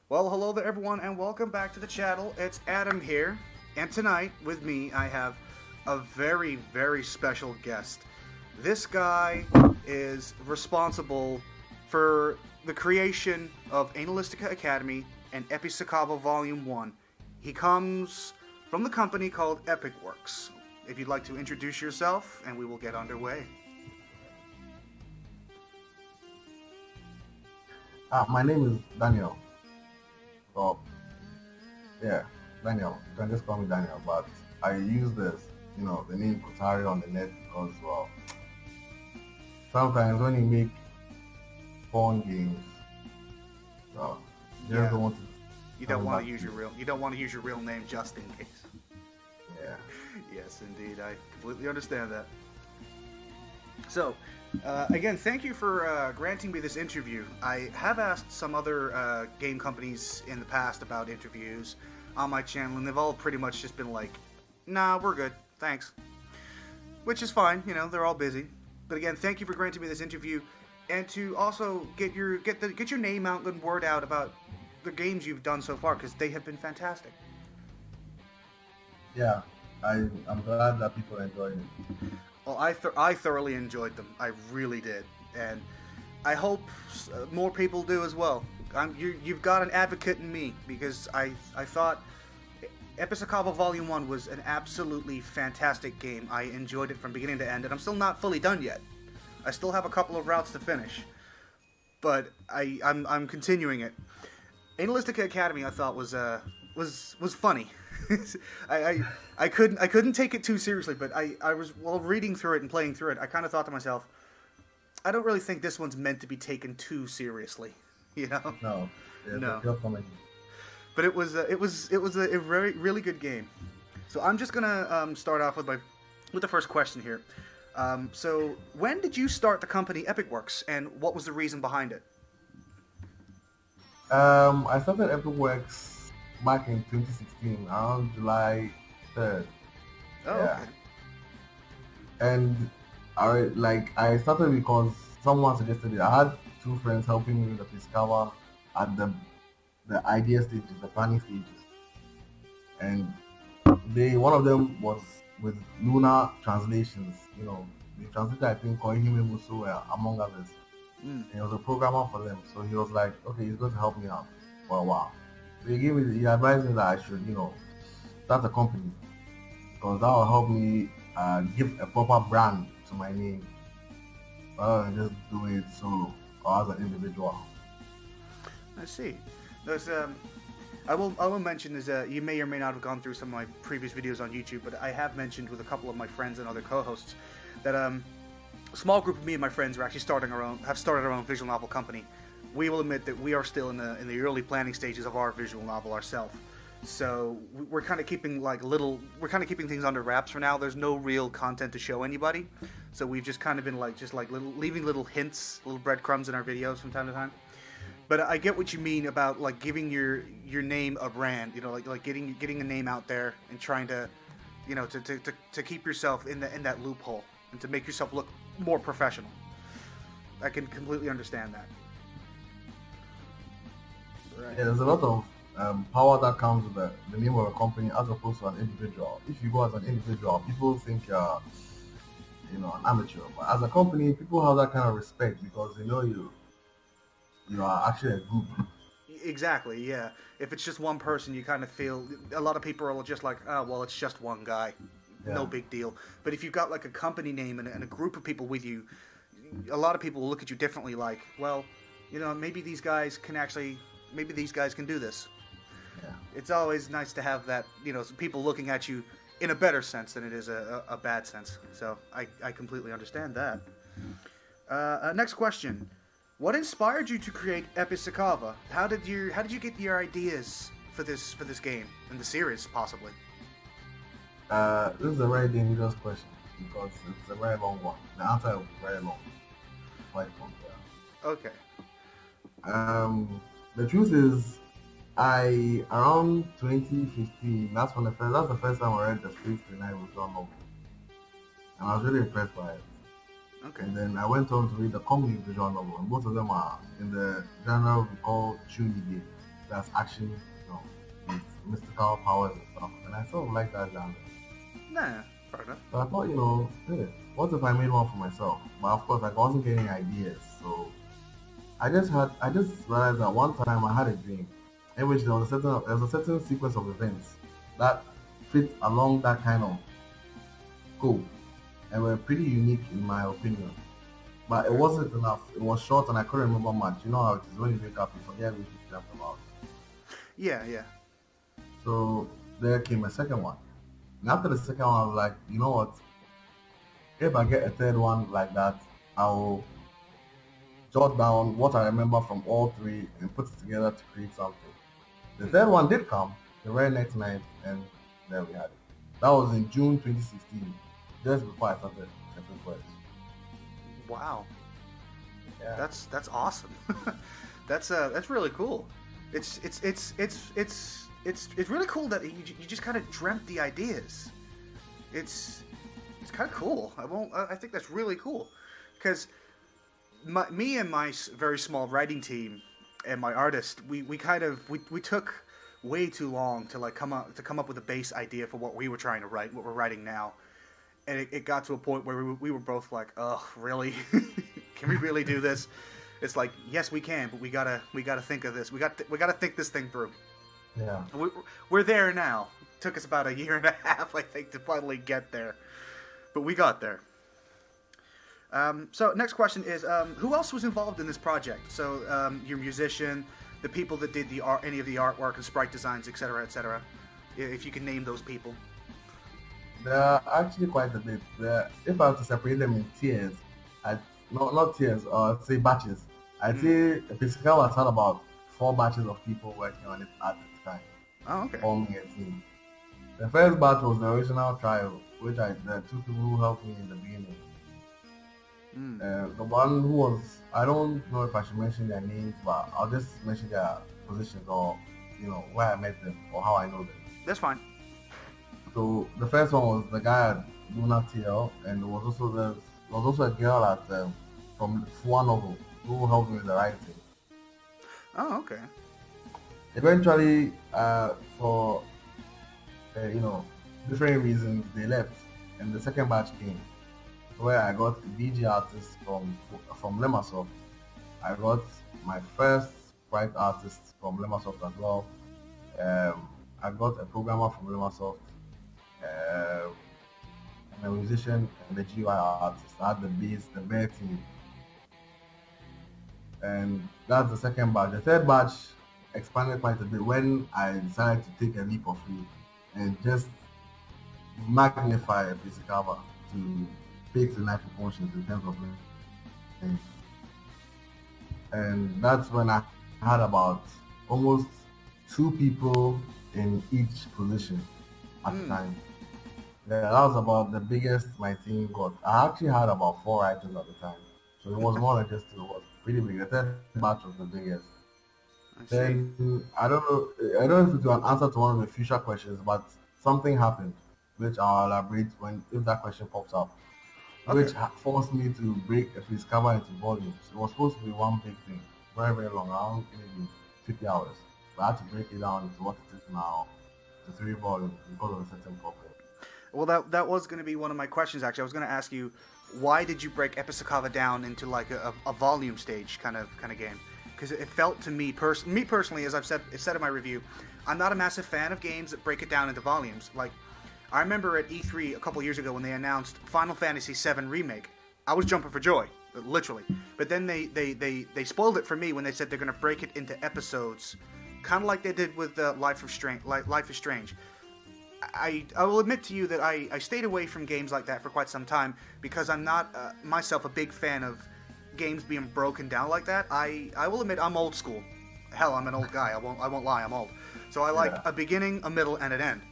Well, hello there, everyone, and welcome back to the channel. It's Adam here, and tonight with me I have a very, very special guest. This guy is responsible for the creation of Analytica Academy and Episacava Volume 1. He comes from the company called Epic Works. If you'd like to introduce yourself, and we will get underway. My name is Daniel. So, yeah, Daniel. You can just call me Daniel. But I use the name Kotario on the net because, well, sometimes when you make fun games, you just Yeah, don't want to you don't come want back to use to, your real you don't want to use your real name just in case. yeah. Yes, indeed. I completely understand that. So, again, thank you for granting me this interview. I have asked some other game companies in the past about interviews on my channel, and they've all pretty much just been like, nah, we're good. Thanks. Which is fine. They're all busy. But again, thank you for granting me this interview, and to also get your name out and word out about the games you've done so far, because they have been fantastic. Yeah, I'm glad that people enjoy it. Well, I thoroughly enjoyed them. I really did, and I hope more people do as well. You've got an advocate in me because I thought Episacava Volume 1 was an absolutely fantastic game. I enjoyed it from beginning to end, and I'm still not fully done yet. I still have a couple of routes to finish, but I'm continuing it. Analytica Academy I thought was funny. I, I I couldn't take it too seriously, but I was while reading through it and playing through it, I kind of thought to myself, I don't really think this one's meant to be taken too seriously, you know? No, yeah, the No, pure comedy. but it was a very really good game. So I'm just gonna start off with the first question here. So when did you start the company Epic Works, and what was the reason behind it? I started Epic Works back in 2016, around July 3rd. Oh, Yeah. okay. And I started because someone suggested it. I had two friends helping me with the Piscava at the idea stages, the planning stages, and they one of them was with Luna translations. They translated I think Kohime Musu among others. Mm. And he was a programmer for them, so he was like, okay, he's going to help me out for a while. So he advised me that I should start a company because that will help me give a proper brand to my name rather than just do it solo or as an individual. I see. There's I will mention is you may or may not have gone through some of my previous videos on YouTube, but I have mentioned with a couple of my friends and other co-hosts that a small group of me and my friends are actually have started our own visual novel company. We will admit that we are still in the early planning stages of our visual novel ourselves. So we're kind of keeping we're kind of keeping things under wraps for now. There's no real content to show anybody, so we've just kind of been leaving little hints, little breadcrumbs in our videos from time to time. But I get what you mean about like giving your name a brand, like getting a name out there and trying to, to keep yourself in that loophole and to make yourself look more professional. I can completely understand that. Right. Yeah, there's a lot of power that comes with the name of a company as opposed to an individual. If you go as an individual, people think you're an amateur, but as a company, people have that kind of respect because they know you are actually a group. Exactly. Yeah. If it's just one person, you kind of feel a lot of people are just like, oh well, it's just one guy, no Yeah, big deal. But if you've got like a company name and a group of people with you, a lot of people will look at you differently. Like, well, maybe these guys can actually, maybe these guys can do this. yeah. It's always nice to have that, some people looking at you in a better sense than it is a bad sense. So I completely understand that. Next question. What inspired you to create Episacava? How did you get your ideas for this game and the series possibly? This is a very dangerous question because it's a very long one. The answer is very long, quite long. Okay. The truth is, I around 2015. That's the first time I read the Space 29 visual novel, and I was really impressed by it. Okay. And then I went on to read the comic visual novel, and both of them are in the genre we call Shunige there's action, with mystical powers and stuff. And I sort of like that genre. Nah, fair enough. So I thought, hey, what if I made one for myself? But of course, I wasn't getting ideas. So I just realized that one time I had a dream in which there was a certain sequence of events that fit along that kind of scope and were pretty unique in my opinion. But it Okay. wasn't enough. It was short and I couldn't remember much. You know how it is when you wake up, you forget what you dreamt about. Yeah, yeah. So there came a second one. And after the second one, I was like, you know what? If I get a third one like that, I'll jot down what I remember from all three and put it together to create something. The third one did come the very next night, and there we had it. That was in June 2016, just before I started Captain Quest. Wow, Yeah. that's awesome. That's really cool. It's really cool that you just kind of dreamt the ideas. It's it's kind of cool. I think that's really cool, because me and my very small writing team and my artist, we took way too long to like come up with a base idea for what we were trying to write, what we're writing now, and it got to a point where we were both like, oh, really? Can we really do this? It's like, yes, we can, but we gotta think of this. We gotta think this thing through. Yeah. And we're there now. Took us about a year and a half, I think, to finally get there, but we got there. So next question is, who else was involved in this project? So your musician, the people that did the art, any of the artwork and sprite designs, etc., etc. If you can name those people. There are actually quite a bit. If I were to separate them in tiers, I not tiers, say batches. I'd say Episcopal has had about 4 batches of people working on it at the time, Oh, okay. forming a team. The first batch was the original trial, which the two people who helped me in the beginning. Mm. The one who was, I don't know if I should mention their names, but I'll just mention their positions or, where I met them or how I know them. That's fine. So the first one was the guy at Luna TL, and there was also a girl at from Fua Novel who helped me with the writing. Oh, okay. Eventually, for different reasons, they left, and the second batch came, where I got a DJ artist from Lemasoft. I got my first sprite artist from Lemasoft as well. I got a programmer from Lemasoft, and a musician and the GUI artist. I had the bass, the bear team, and that's the second batch. The third batch expanded quite a bit when I decided to take a leap of faith and just magnify a physical to fix the life proportions in terms of things. And that's when I had about almost 2 people in each position at the time. Yeah, that was about the biggest my team got. I actually had about 4 items at the time. So it was more than just 2, it was pretty big. The third batch was the biggest. I see. Then I don't know if it's an answer to one of the future questions, but something happened, which I'll elaborate if that question pops up, Okay. which forced me to break a piece cover into volumes. It was supposed to be one big thing, very very long, around maybe 50 hours. But I had to break it down into what it is now to 3 volumes because of a certain problem. Well, that was going to be one of my questions. Actually, I was going to ask you, why did you break Episcava down into like a volume stage kind of game? Because it felt to me personally, as I've said in my review, I'm not a massive fan of games that break it down into volumes. Like, I remember at E3 a couple years ago when they announced Final Fantasy VII Remake, I was jumping for joy, literally. But then they spoiled it for me when they said they're going to break it into episodes, kind of like they did with Life is Strange. I will admit to you that I stayed away from games like that for quite some time because I'm not myself a big fan of games being broken down like that. I will admit I'm old school. Hell, I'm an old guy. I won't lie. I'm old. So I like a beginning, a middle, and an end.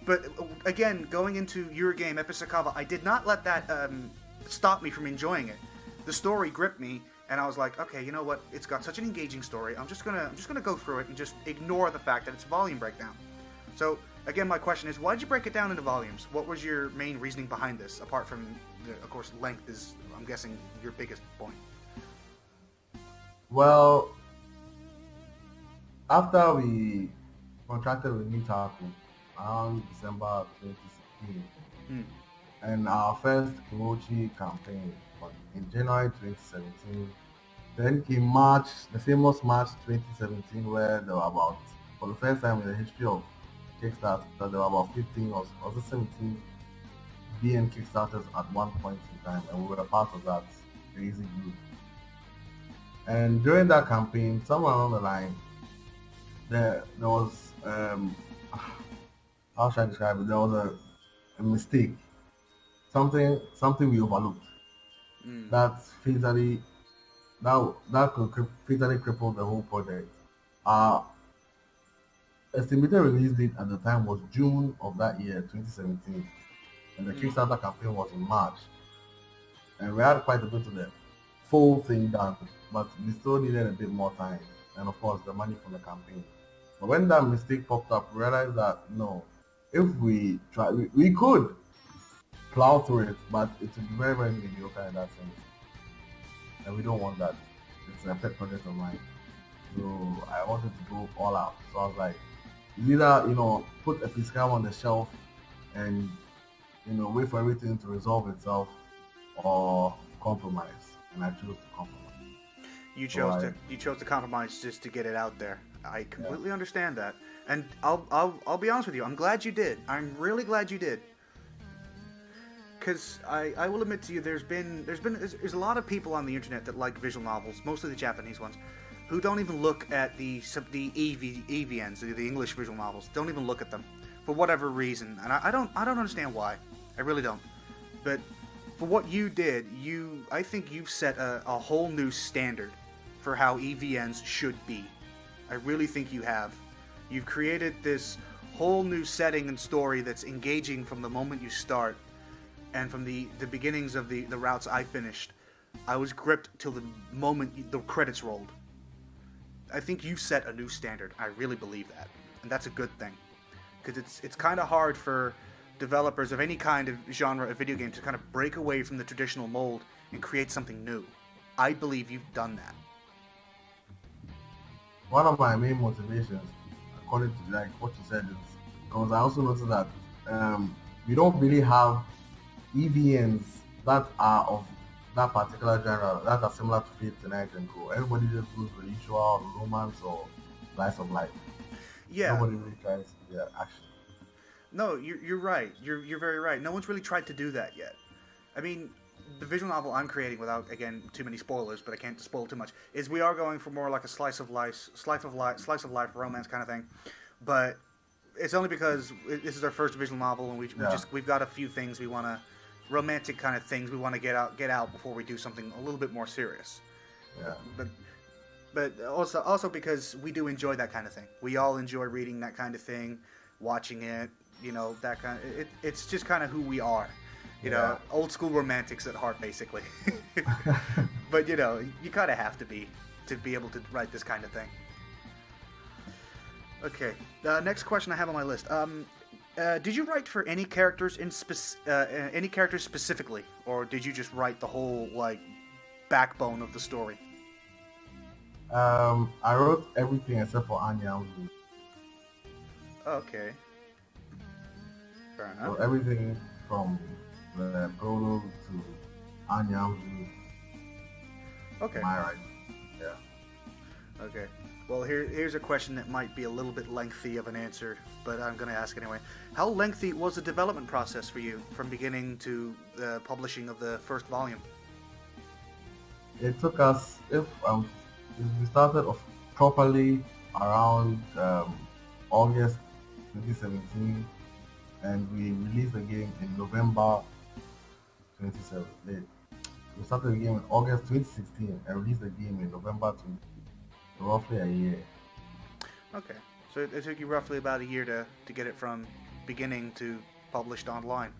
But again, going into your game, Episcava, I did not let that stop me from enjoying it. The story gripped me, and I was like, okay, you know what? It's got such an engaging story. I'm just gonna go through it and just ignore the fact that it's a volume breakdown. So again, my question is, why did you break it down into volumes? What was your main reasoning behind this, apart from, of course, length is, I'm guessing, your biggest point? Well, after we contracted with Nitaku around December 2016, Hmm. and our first Kimochi campaign was in January 2017. Then came March, the famous March 2017, where there were about, for the first time in the history of Kickstarter, there were about 15 or 17 BN Kickstarters at one point in time, and we were a part of that crazy group. And during that campaign, somewhere along the line, there was how should I describe it? There was a mistake, something we overlooked Hmm. that fatally that could fatally cripple the whole project. Our estimated release date at the time was June of that year, 2017, and the Hmm. Kickstarter campaign was in March, and we had quite a bit of the full thing done, but we still needed a bit more time, and of course the money from the campaign. But when that mistake popped up, we realized that no, if we try, we could plow through it, but it would be very, very mediocre in that sense, and we don't want that. It's a pet project of mine, so I wanted to go all out. So I was like, it's either put a fiscal on the shelf and wait for everything to resolve itself, or compromise, and I chose to compromise. So I You chose to compromise just to get it out there. I yeah. completely understand that, and I'll be honest with you. I'm glad you did. I'm really glad you did. Because I will admit to you, there's a lot of people on the internet that like visual novels, mostly the Japanese ones, who don't even look at the EVNs, the English visual novels. Don't even look at them for whatever reason, and I don't understand why. I really don't. But for what you did, I think you've set a whole new standard for how EVNs should be. I really think you have. You've created this whole new setting and story that's engaging from the moment you start, and from the beginnings of the routes I finished. I was gripped till the moment the credits rolled. I think you've set a new standard. I really believe that, and that's a good thing, because it's kind of hard for developers of any kind of genre of video game to kind of break away from the traditional mold and create something new. I believe you've done that. One of my main motivations, according to like what you said, is because I also noticed that we don't really have EVNs that are of that particular genre that are similar to Fate Tonight and Co. Everybody just goes for ritual, romance, or slice of life. Yeah, Nobody really tries action. no, you're right. You're very right. No one's really tried to do that yet. I mean, the visual novel I'm creating, without again too many spoilers, but I can't spoil too much, is we are going for more like a slice of life romance kind of thing. But it's only because this is our first visual novel, and Yeah, we've got a few things we want to romantic kind of things we want to get out before we do something a little bit more serious. yeah, But also because we do enjoy that kind of thing. We all enjoy reading that kind of thing, watching it. That kind of it's just kind of who we are. yeah. Old school romantics at heart, basically. But you kind of have to be able to write this kind of thing. Okay. Next question I have on my list. Did you write for any characters specifically, or did you just write the whole backbone of the story? I wrote everything except for Anya. Okay, fair So enough. everything from the prologue to Anya, Okay, my right. Yeah. okay. Well, here's a question that might be a little bit lengthy of an answer, but I'm going to ask anyway. How lengthy was the development process for you from beginning to the publishing of the first volume? It took us, if we started off properly around August 2017, and we released the game in November 2017. We started the game in August 2016 and released the game in November 20, roughly a year. Okay, so it took you roughly about a year to get it from beginning to published online.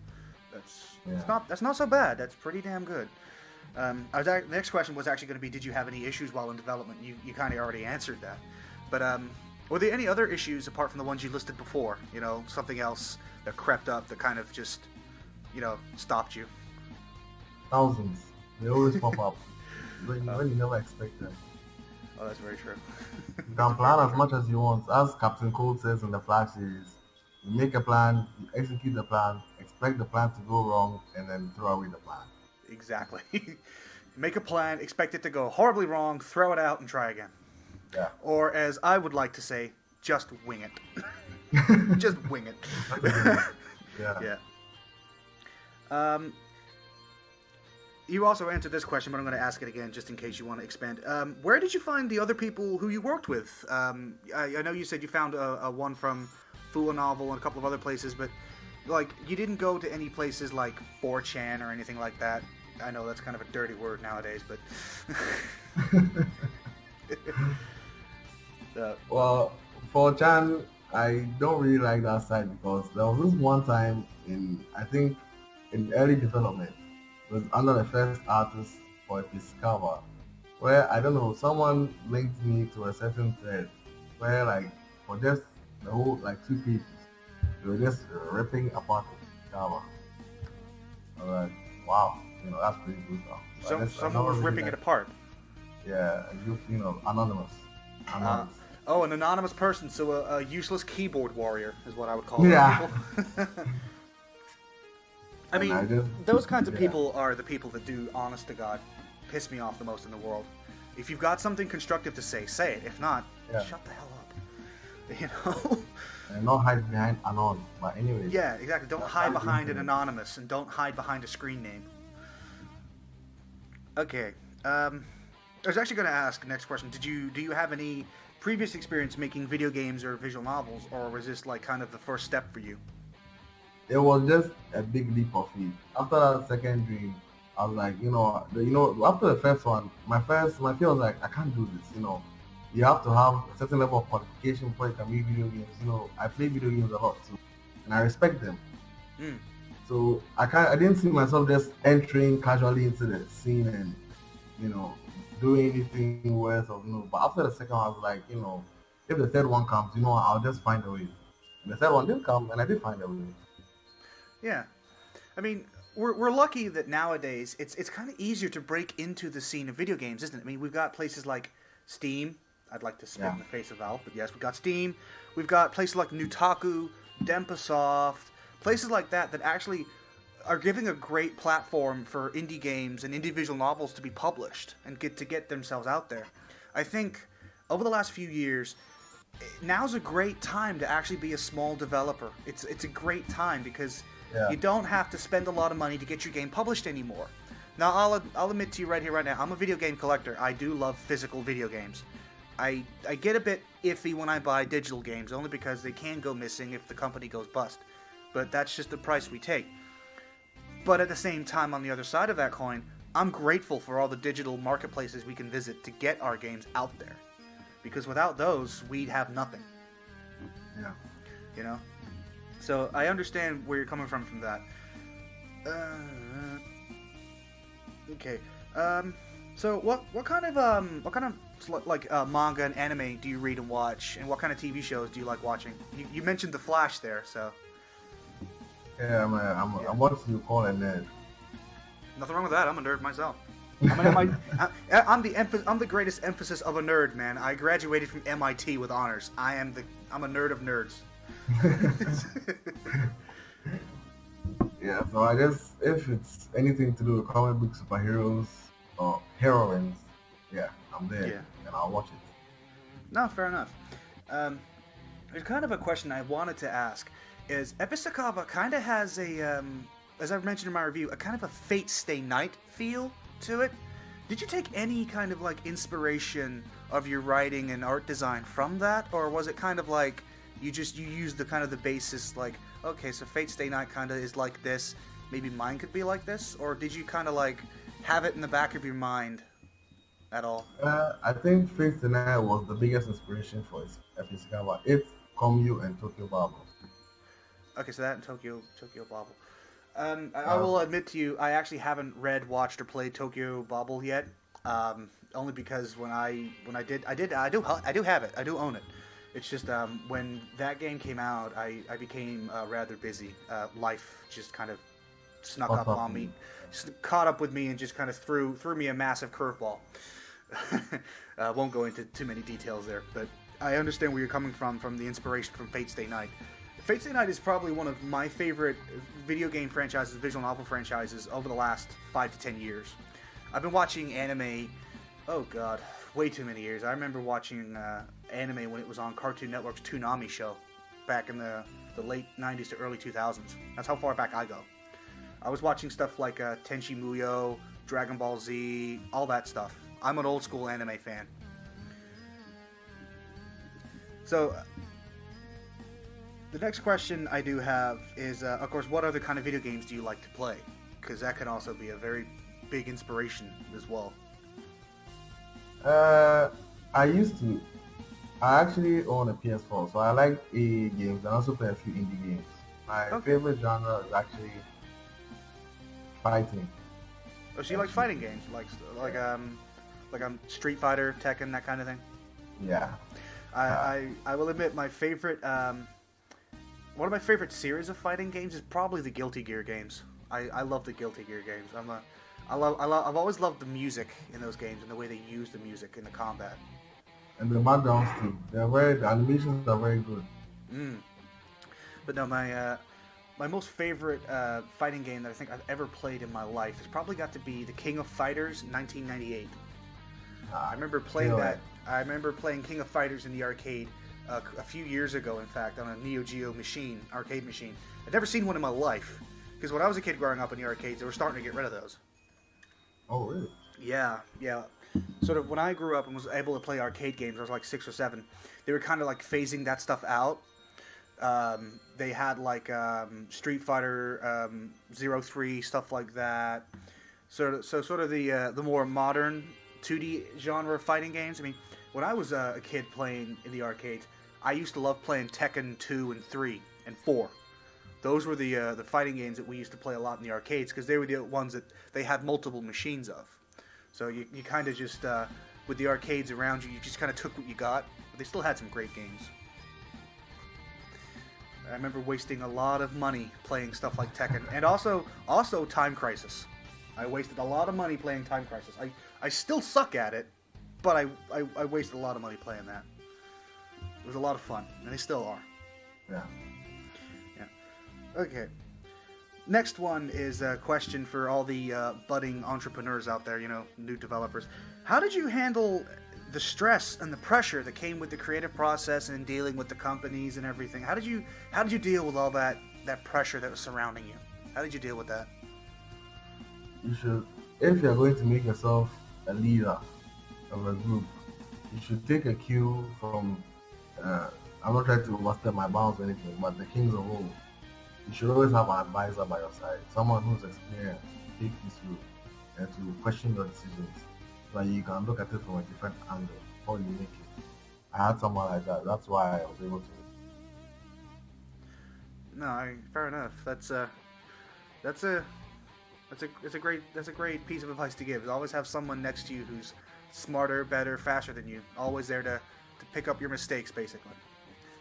Yeah. That's not so bad. That's pretty damn good. The next question was actually going to be, did you have any issues while in development? You kind of already answered that, but were there any other issues apart from the ones you listed before? Something else that crept up that kind of just stopped you. Thousands. They always pop up when Uh, you never expect them. Oh, that's very true. You That's can a very plan good as true. much as you want. As Captain Cold says in the Flash series, you make a plan, you execute the plan, expect the plan to go wrong, and then throw away the plan. Exactly. Make a plan, expect it to go horribly wrong, throw it out, and try again. Yeah. Or, as I would like to say, just wing it. Just wing it. That's a good one. Yeah. Yeah. Um, you also answered this question, but I'm going to ask it again just in case you want to expand. Where did you find the other people who you worked with? I know you said you found a one from Fula Novel and a couple of other places, but like you didn't go to any places like 4chan or anything like that. I know that's kind of a dirty word nowadays, but Well, for Chan, I don't really like that side because there was this one time in, I think, in early development, it was under the first artist for Episcava, where I don't know, someone linked me to a certain thread where, like, for just the whole, like, 2 pages, they were just ripping apart Episcava. I was like, wow, that's pretty brutal. so I someone never was really ripping it liked, apart. yeah, just, anonymous. Uh, Anonymous. oh, an anonymous person, so a useless keyboard warrior is what I would call Yeah. those people. I And I mean, just, those kinds of yeah. people are the people that do, honest to God, piss me off the most in the world. If you've got something constructive to say it. If not, Yeah. shut the hell up. You know? And not hide behind anon. But anyways. Yeah, exactly. Don't that's hide how behind you an do it. anonymous, and don't hide behind a screen name. Okay. I was actually going to ask next question. Do you have any previous experience making video games or visual novels, or was this like kind of the first step for you? It was just a big leap of faith. After that second dream, I was like, after the first one, my fear was like, I can't do this. You have to have a certain level of qualification before you can make video games. I play video games a lot too, and I respect them. Mm. So I didn't see myself just entering casually into the scene and, doing anything worse of. But after the second one, I was like, if the third one comes, I'll just find a way. And the third one did come, and I did find a way. Yeah. I mean, we're lucky that nowadays it's kind of easier to break into the scene of video games, isn't it? I mean, we've got places like Steam. I'd like to spit in the face of Valve, but yes, we've got Steam. We've got places like Nutaku, Dempasoft, places like that actually are giving a great platform for indie games and individual novels to be published and get themselves out there. I think over the last few years, now's a great time to actually be a small developer. It's a great time because you don't have to spend a lot of money to get your game published anymore. Now, I'll admit to you right here, right now, I'm a video game collector. I do love physical video games. I get a bit iffy when I buy digital games, only because they can go missing if the company goes bust. But that's just the price we take. But at the same time, on the other side of that coin, I'm grateful for all the digital marketplaces we can visit to get our games out there. Because without those, we'd have nothing. Yeah. So I understand where you're coming from that. Okay. So what kind of like manga and anime do you read and watch, and what kind of TV shows do you like watching? You mentioned The Flash there, so. Yeah, I'm what you call a nerd. Nothing wrong with that. I'm a nerd myself. I'm the greatest emphasis of a nerd, man. I graduated from MIT with honors. I'm a nerd of nerds. Yeah, so I guess if it's anything to do with comic book superheroes or heroines, yeah, I'm there, and I'll watch it. No, fair enough. There's kind of a question I wanted to ask. Is Episakava kind of has a, as I've mentioned in my review, a kind of a Fate Stay Night feel to it? Did you take any kind of like inspiration of your writing and art design from that, or was it kind of like you used the kind of the basis, like, okay, so Fate Stay Night kind of is like this, maybe mine could be like this, or did you kind of like have it in the back of your mind at all? I think Face the Night was the biggest inspiration for Episakawa. It's Komyu and Tokyo Bubble. Okay, so that and Tokyo Bobble. I will admit to you, I actually haven't read, watched, or played Tokyo Bobble yet. Only because when I do have it. I do own it. It's just when that game came out, I became rather busy. Life just kind of snuck up on me, caught up with me, and just kind of threw me a massive curveball. Won't go into too many details there, but I understand where you're coming from the inspiration from Fate Stay Night. Fate Stay Night is probably one of my favorite video game franchises, visual novel franchises over the last 5 to 10 years. I've been watching anime, oh god, way too many years. I remember watching anime when it was on Cartoon Network's Toonami show back in the late 90s to early 2000s. That's how far back I go. I was watching stuff like Tenchi Muyo, Dragon Ball Z, all that stuff. I'm an old school anime fan. So, the next question I do have is, of course, what other kind of video games do you like to play? Because that can also be a very big inspiration as well. I actually own a PS4, so I like A games and also play a few indie games. My favorite genre is actually fighting. Oh, so you like fighting games, like Street Fighter, Tekken, that kind of thing? Yeah. I will admit my favorite one of my favorite series of fighting games is probably the Guilty Gear games. I love the Guilty Gear games. I've always loved the music in those games and the way they use the music in the combat. And the backgrounds too. The animations are very good. But no, my most favorite fighting game that I think I've ever played in my life has probably got to be the King of Fighters 1998. I remember playing that. I remember playing King of Fighters in the arcade a few years ago, in fact, on a Neo Geo machine, arcade machine. I'd never seen one in my life, because when I was a kid growing up in the arcades, they were starting to get rid of those. Oh, really? Yeah. Sort of when I grew up and was able to play arcade games, I was like 6 or 7. They were kind of like phasing that stuff out. They had like Street Fighter 03, stuff like that. Sort of the more modern 2D genre fighting games. I mean, when I was a kid playing in the arcades, I used to love playing Tekken 2 and 3 and 4. Those were the fighting games that we used to play a lot in the arcades because they were the ones that they had multiple machines of. So you kind of just, with the arcades around you, you just kind of took what you got. But they still had some great games. I remember wasting a lot of money playing stuff like Tekken. And also Time Crisis. I wasted a lot of money playing Time Crisis. I still suck at it, but I wasted a lot of money playing that. It was a lot of fun, and they still are. Yeah. Okay. Next one is a question for all the budding entrepreneurs out there, new developers. How did you handle the stress and the pressure that came with the creative process and dealing with the companies and everything? How did you deal with all that pressure that was surrounding you? How did you deal with that? You should, if you're going to make yourself a leader of a group, you should take a cue from, I'm not trying to overstep my bounds or anything, but the kings of old. You should always have an advisor by your side, someone who's experienced to take you through and to question your decisions, so that you can look at it from a different angle before you make it. I had someone like that. That's why I was able to. No, fair enough. That's a great piece of advice to give. Always have someone next to you who's smarter, better, faster than you. Always there to pick up your mistakes, basically.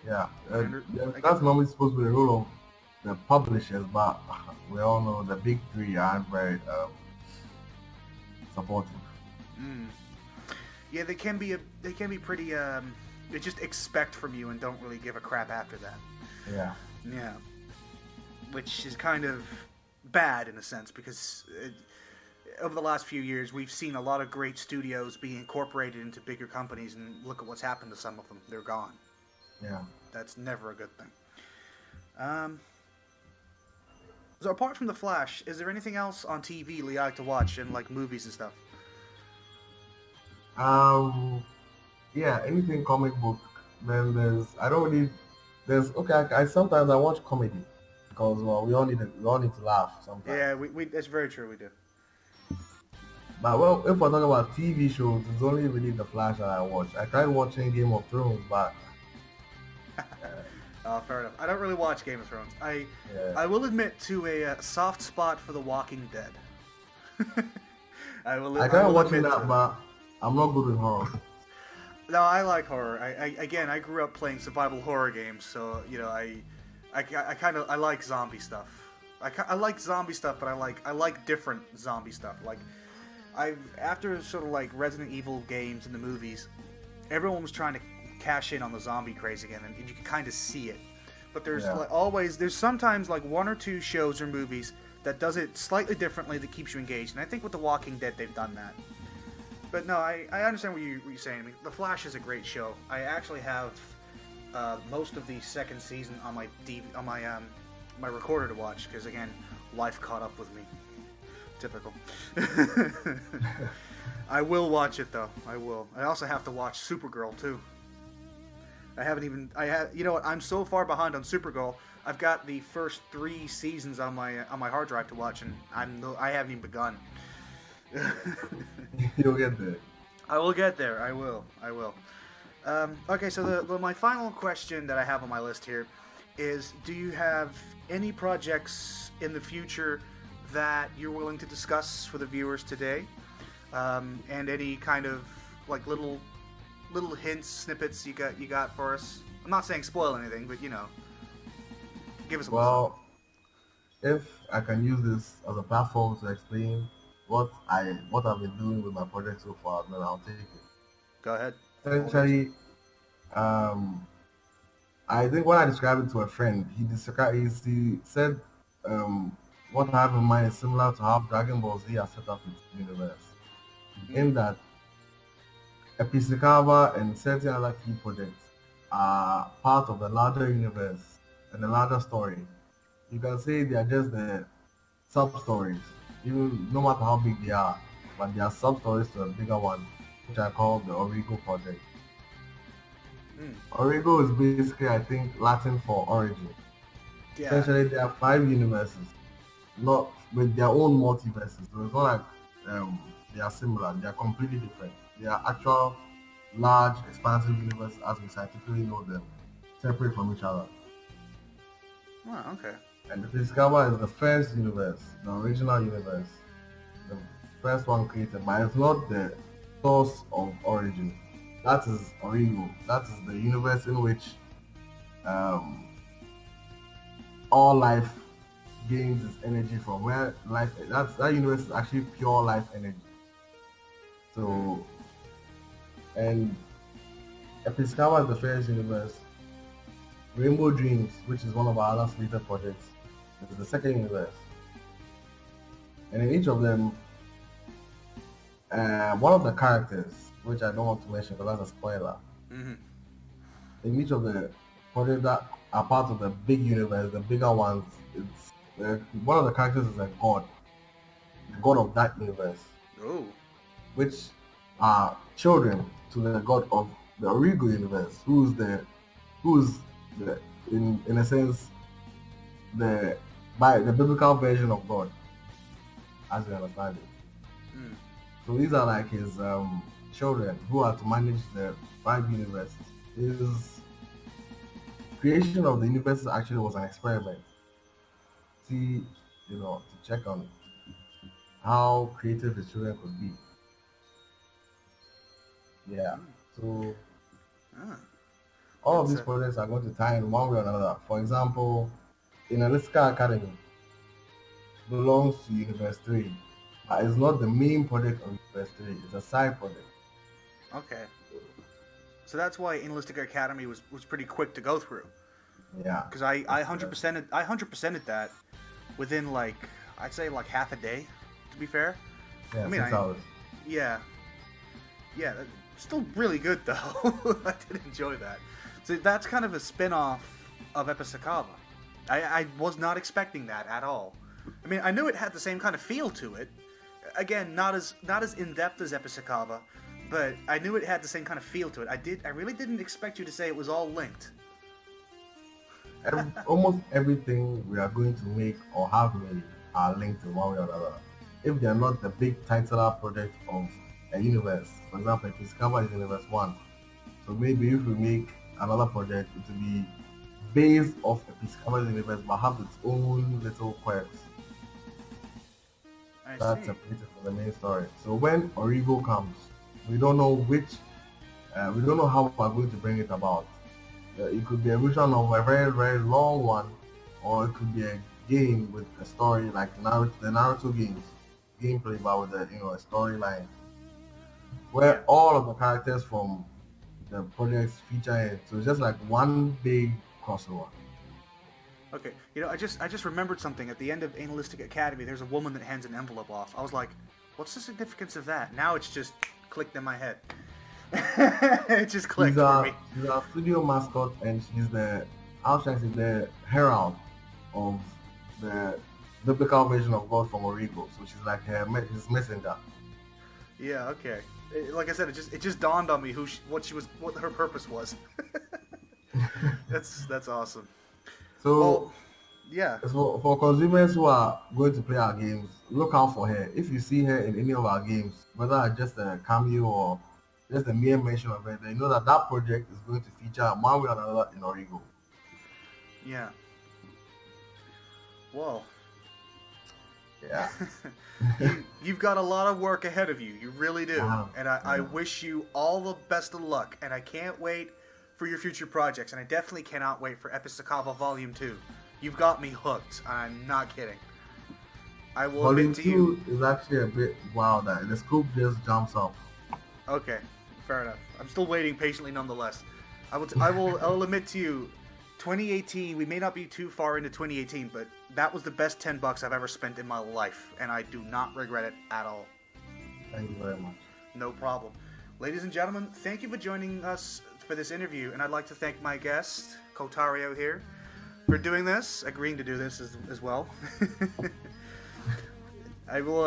Yeah, that's normally supposed to be the role of the publishers, but we all know the big three aren't very supportive. Yeah, they can be pretty. They just expect from you and don't really give a crap after that. Yeah, which is kind of bad in a sense because over the last few years we've seen a lot of great studios be incorporated into bigger companies, and look at what's happened to some of them. They're gone. Yeah, that's never a good thing. So apart from The Flash, is there anything else on TV you like to watch and like movies and stuff? Yeah, anything comic book. Then there's I sometimes I watch comedy because we all need to laugh sometimes. Yeah, we that's very true, we do. But well, if we're talking about TV shows, it's only really The Flash that I watch. I tried watching Game of Thrones, but fair enough. I don't really watch Game of Thrones. I will admit to a soft spot for The Walking Dead. I tried watching that, but I'm not good with horror. No, I like horror. I grew up playing survival horror games, so I like zombie stuff. I like zombie stuff, but I like different zombie stuff. Like I've after sort of like Resident Evil games and the movies, everyone was trying to cash in on the zombie craze again, and you can kind of see it. But there's Yeah. like always there's sometimes like one or two shows or movies that does it slightly differently that keeps you engaged, and I think with The Walking Dead they've done that. But no, I understand what you're saying. I mean, The Flash is a great show. I actually have most of the second season on my on my recorder to watch because again, life caught up with me. Typical. I will watch it though. I will. I also have to watch Supergirl too. I haven't even. I have. You know what? I'm so far behind on Supergirl. I've got the first 3 seasons on my hard drive to watch, and I haven't even begun. You'll get there. I will get there. I will. I will. Okay, so my final question that I have on my list here is: do you have any projects in the future that you're willing to discuss for the viewers today? And any kind of like little hints, snippets you got for us? I'm not saying spoil anything, but you know, give us a Well, if I can use this as a platform to explain what I've been doing with my project so far, then I'll take it. Go ahead. Essentially, um, I think when I described it to a friend, he said, what I have in mind is similar to how Dragon Ball Z has set up its universe. In that Episakawa and certain other key projects are part of the larger universe and the larger story. You can say they are just the sub stories, even no matter how big they are, but they are sub stories to a bigger one, which I call the Origo project. Mm. Origo is basically, I think, Latin for origin. Yeah. Essentially, there are 5 universes, not with their own multiverses. So it's not like they are similar. They are completely different. They are actual large, expansive universes as we scientifically know them, separate from each other. Oh, okay. And the Piscawa is the first universe, the original universe, the first one created, but it's not the source of origin. That is Origo. That is the universe in which um, all life gains its energy from. Where life, that universe is actually pure life energy. So, and Episcawa is the first universe. Rainbow Dreams, which is one of our other later projects, is the second universe. And in each of them, one of the characters, which I don't want to mention because that's a spoiler, Mm-hmm. in each of the projects that are part of the big universe, the bigger ones, it's one of the characters is a god, the god of that universe, Oh. which are children to the god of the Origo universe, who's the in a sense the by the biblical version of God, as you understand it. Mm. So these are like his children who are to manage the 5 universes. His creation of the universe actually was an experiment. See, to check on how creative his children could be. Yeah. So Ah. all of That's these projects are going to tie in one way or another. For example, in Analytical Academy belongs to Universe 3. But it's not the main project of Universe 3, it's a side project. Okay. So that's why Analytic Academy was pretty quick to go through. Yeah. Because I 100%ed that within like I'd say like half a day. To be fair. Yeah, I mean, 6 hours. Yeah. Yeah. Still really good though. I did enjoy that. So that's kind of a spin-off of Episakawa. I was not expecting that at all. I mean, I knew it had the same kind of feel to it. Again, not as in depth as Episakawa, but I knew it had the same kind of feel to it. I really didn't expect you to say it was all linked. Almost everything we are going to make or have made are linked in one way or another. If they are not the big titular project of a universe, for example, if Discover is Universe 1, so maybe if we make another project, it will be based off Episcopal universe but have its own little quirks that's separated from the main story. So when Origo comes, we don't know we don't know how we're going to bring it about. It could be a version of a very, very long one, or it could be a game with a story like the Naruto games. gameplay, but with a storyline Yeah. where all of the characters from the projects feature it. So it's just like one big crossover. Okay. I just remembered something. At the end of Analytic Academy, there's a woman that hands an envelope off. I was like, what's the significance of that? Now it's just clicked in my head. It just She's clicked for me. a studio mascot, and she's the how should I say the herald of the biblical version of God from Origo. So she's like his messenger. Yeah. Okay. Like I said, it just dawned on me what her purpose was. That's awesome. So Well, yeah. for consumers who are going to play our games, look out for her. If you see her in any of our games, whether just a cameo or just a mere mention of her, then you know that that project is going to feature one way or another in Origo. Yeah. Well, Yeah. you've got a lot of work ahead of you. You really do. Wow. And I Yeah. wish you all the best of luck. And I can't wait for your future projects. And I definitely cannot wait for Episcopal Volume 2. You've got me hooked. I'm not kidding. I will Volume admit to you. 2 is actually a bit wilder. The scope just jumps up. Okay, fair enough. I'm still waiting patiently nonetheless. I'll admit to you, 2018, we may not be too far into 2018, but that was the best $10 I've ever spent in my life, and I do not regret it at all. Thank you very much. No problem. Ladies and gentlemen, thank you for joining us for this interview, and I'd like to thank my guest, Kotario here, for doing this, agreeing to do this as well. I will,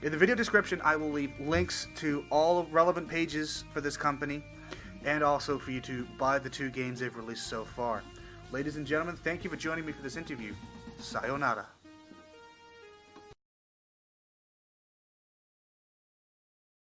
in the video description, I will leave links to all relevant pages for this company, and also for you to buy the 2 games they've released so far. Ladies and gentlemen, thank you for joining me for this interview. Sayonara.